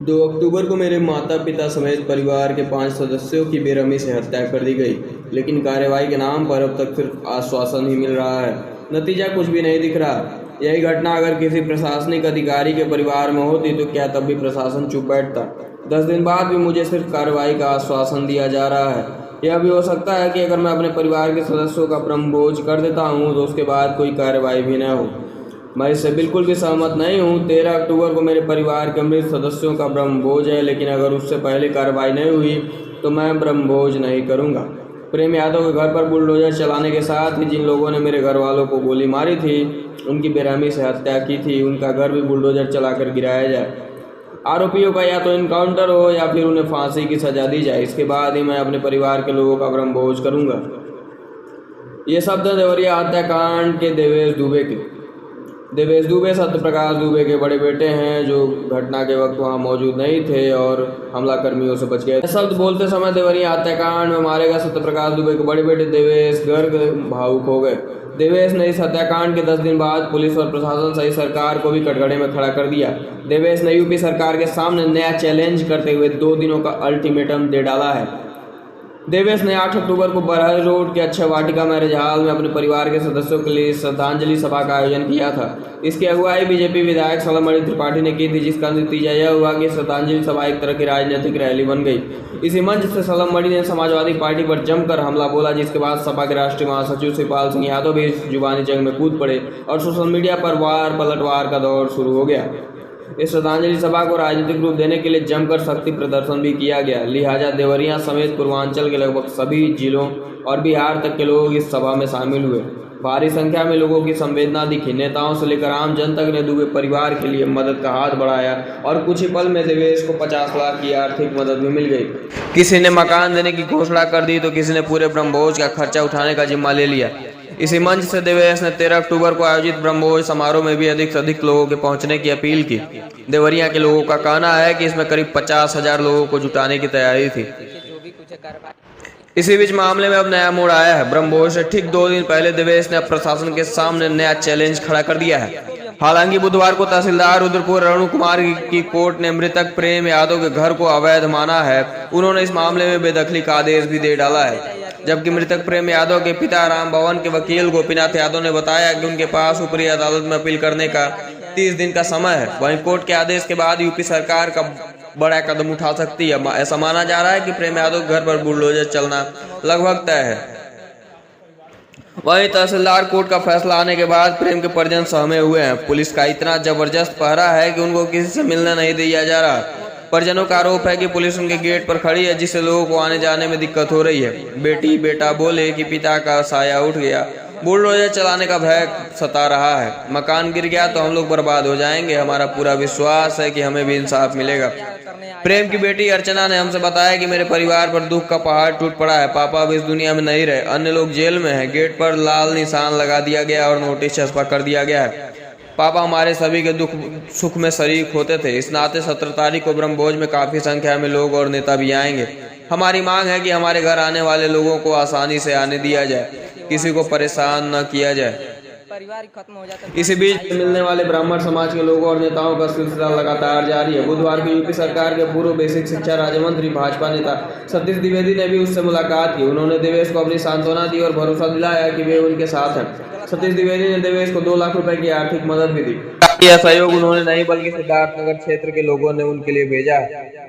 2 अक्टूबर को मेरे माता-पिता समेत परिवार के 5 सदस्यों की बेरहमी से हत्या कर दी गई, लेकिन कार्रवाई के नाम पर अब तक सिर्फ आश्वासन ही मिल रहा है। नतीजा कुछ भी नहीं दिख रहा। यही घटना अगर किसी प्रशासनिक अधिकारी के परिवार में होती तो क्या तब भी प्रशासन चुप बैठता? 10 दिन बाद भी मुझे सिर्फ कार्रवाई का आश्वासन दिया जा रहा है। यह भी हो सकता है कि अगर मैं अपने परिवार के सदस्यों का ब्रह्मभोज कर देता हूँ तो उसके बाद कोई कार्रवाई भी न हो। मैं इससे बिल्कुल भी सहमत नहीं हूँ। 13 अक्टूबर को मेरे परिवार के मृत सदस्यों का ब्रह्मभोज है, लेकिन अगर उससे पहले कार्रवाई नहीं हुई तो मैं ब्रह्मभोज नहीं करूँगा। प्रेम यादव के घर पर बुलडोजर चलाने के साथ ही जिन लोगों ने मेरे घर वालों को गोली मारी थी, उनकी बेरहमी से हत्या की थी, उनका घर भी बुलडोजर चलाकर गिराया जाए। आरोपियों का या तो इनकाउंटर हो या फिर उन्हें फांसी की सजा दी जाए। इसके बाद ही मैं अपने परिवार के लोगों का ब्रह्मभोज करूँगा। ये शब्द देवरिया हत्याकांड के देवेश दुबे के। देवेश दुबे सत्यप्रकाश दुबे के बड़े बेटे हैं, जो घटना के वक्त वहां मौजूद नहीं थे और हमलाकर्मियों से बच गए। शब्द बोलते समय देवरिया हत्याकांड में मारे गए सत्यप्रकाश दुबे के बड़े बेटे देवेश गर्ग भावुक हो गए। देवेश ने इस हत्याकांड के 10 दिन बाद पुलिस और प्रशासन सहित सरकार को भी कटघरे में खड़ा कर दिया। देवेश ने यूपी सरकार के सामने नया चैलेंज करते हुए 2 दिनों का अल्टीमेटम दे डाला है। देवेश ने 8 अक्टूबर को बरहल रोड के अक्षय वाटिका मैरिज हॉल में अपने परिवार के सदस्यों के लिए श्रद्धांजलि सभा का आयोजन किया था। इसकी अगुवाई बीजेपी विधायक सलमणि त्रिपाठी ने की थी, जिसका नतीजा यह हुआ कि श्रद्धांजलि सभा एक तरह की राजनीतिक रैली बन गई। इसी मंच से सलमणि ने समाजवादी पार्टी पर जमकर हमला बोला, जिसके बाद सपा के राष्ट्रीय महासचिव शिवपाल सिंह यादव भी इस जुबानी जंग में कूद पड़े और सोशल मीडिया पर वार पलटवार का दौर शुरू हो गया। इस श्रद्धांजलि सभा को राजनीतिक रूप देने के लिए जमकर शक्ति प्रदर्शन भी किया गया। लिहाजा देवरिया समेत पूर्वांचल के लगभग सभी जिलों और बिहार तक के लोग इस सभा में शामिल हुए। भारी संख्या में लोगों की संवेदना दिखी। नेताओं से लेकर आम जन तक ने दुबे परिवार के लिए मदद का हाथ बढ़ाया और कुछ ही पल में देवेश को 50 लाख की आर्थिक मदद भी मिल गई। किसी ने मकान देने की घोषणा कर दी तो किसी ने पूरे ब्रह्मभोज का खर्चा उठाने का जिम्मा ले लिया। इसी मंच से देवेश ने 13 अक्टूबर को आयोजित ब्रह्मभोज समारोह में भी अधिक से अधिक लोगों के पहुंचने की अपील की। देवरिया के लोगों का कहना है कि इसमें करीब 50,000 लोगों को जुटाने की तैयारी थी। इसी बीच मामले में अब नया मोड़ आया है। ब्रह्मभोज से ठीक 2 दिन पहले देवेश ने अब प्रशासन के सामने नया चैलेंज खड़ा कर दिया है। हालांकि बुधवार को तहसीलदार रुद्रपुर अरुण कुमार की कोर्ट ने मृतक प्रेम यादव के घर को अवैध माना है। उन्होंने इस मामले में बेदखली का आदेश भी दे डाला है। जबकि मृतक प्रेम यादव के पिता राम भवन के वकील गोपीनाथ यादव ने बताया कि उनके पास ऊपरी अदालत में अपील करने का 30 दिन का समय है। वहीं कोर्ट के आदेश के बाद यूपी सरकार का बड़ा कदम उठा सकती है। ऐसा माना जा रहा है कि प्रेम यादव घर पर बुलडोजर चलना लगभग तय है। वहीं तहसीलदार कोर्ट का फैसला आने के बाद प्रेम के परिजन सहमे हुए हैं। पुलिस का इतना जबरदस्त पहरा है कि उनको किसी से मिलने नहीं दिया जा रहा। परिजनों का आरोप है कि पुलिस उनके गेट पर खड़ी है, जिससे लोगों को आने जाने में दिक्कत हो रही है। बेटी बेटा बोले कि पिता का साया उठ गया, बुलडोजर चलाने का भय सता रहा है। मकान गिर गया तो हम लोग बर्बाद हो जाएंगे। हमारा पूरा विश्वास है कि हमें भी इंसाफ मिलेगा। प्रेम की बेटी अर्चना ने हमसे बताया कि मेरे परिवार पर दुख का पहाड़ टूट पड़ा है। पापा अब इस दुनिया में नहीं रहे, अन्य लोग जेल में हैं। गेट पर लाल निशान लगा दिया गया और नोटिस चस्पा कर दिया गया है। पापा हमारे सभी के दुख सुख में शरीक होते थे। इस नाते 17 तारीख को ब्रह्मभोज में काफी संख्या में लोग और नेता भी आएंगे। हमारी मांग है कि हमारे घर आने वाले लोगों को आसानी से आने दिया जाए, किसी को परेशान न किया जाए। परिवार खत्म हो जाता है। इसी बीच मिलने वाले ब्राह्मण समाज के लोगों और नेताओं का सिलसिला लगातार जारी है। बुधवार को यूपी सरकार के पूर्व बेसिक शिक्षा राज्य मंत्री भाजपा नेता सतीश द्विवेदी ने भी उससे मुलाकात की। उन्होंने देवेश को अपनी सांत्वना दी और भरोसा दिलाया कि वे उनके साथ हैं। सतीश द्विवेदी ने देवेश को 2 लाख रुपए की आर्थिक मदद भी दी। यह सहयोग उन्होंने नहीं बल्कि सिद्धार्थनगर क्षेत्र के लोगों ने उनके लिए भेजा है।